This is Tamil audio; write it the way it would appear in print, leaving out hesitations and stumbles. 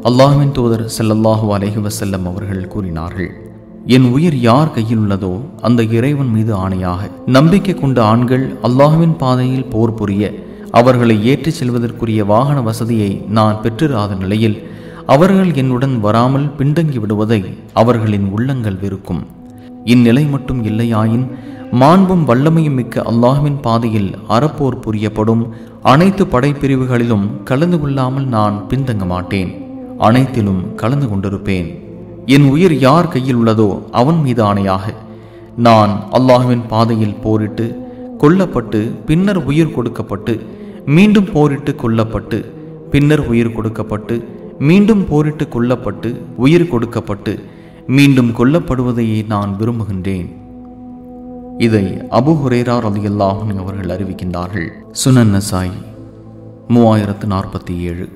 அல்லாஹ்வின் தூதர் ஸல்லல்லாஹு அலைஹி வஸல்லம் அவர்கள் கூறினார்கள், என் உயிர் யார் கையில் உள்ளதோ அந்த இறைவன் மீது ஆணையாக, நம்பிக்கை கொண்ட ஆண்கள் அல்லாஹ்வின் பாதையில் போர் புரிய அவர்களை ஏற்றிச் செல்வதற்குரிய வாகன வசதியை நான் பெற்றிராத நிலையில் அவர்கள் என்னுடன் வராமல் பின்தங்கி விடுவதை அவர்களின் உள்ளங்கள் வெறுக்கும். இந்நிலை மட்டும் இல்லையாயின் மாண்பும் வல்லமையும் மிக்க அல்லாஹ்வின் பாதையில் அறப்போர் புரியப்படும் அனைத்து படைப்பிரிவுகளிலும் கலந்து கொள்ளாமல் நான் பின்தங்க மாட்டேன். அனைத்திலும் கலந்து கொண்டிருப்பேன். என் உயிர் யார் கையில் உள்ளதோ அவன் மீது ஆணையாக, நான் அல்லாஹ்வின் பாதையில் போரிட்டு கொல்லப்பட்டு பின்னர் உயிர் கொடுக்கப்பட்டு மீண்டும் போரிட்டு கொல்லப்பட்டு பின்னர் உயிர் கொடுக்கப்பட்டு மீண்டும் போரிட்டு கொல்லப்பட்டு உயிர் கொடுக்கப்பட்டு மீண்டும் கொல்லப்படுவதையே நான் விரும்புகின்றேன். இதை அபூ ஹுரைரா ரலியல்லாஹு அன்ஹு அவர்கள் அறிவிக்கின்றார்கள். சுனன் நசாயி 3047.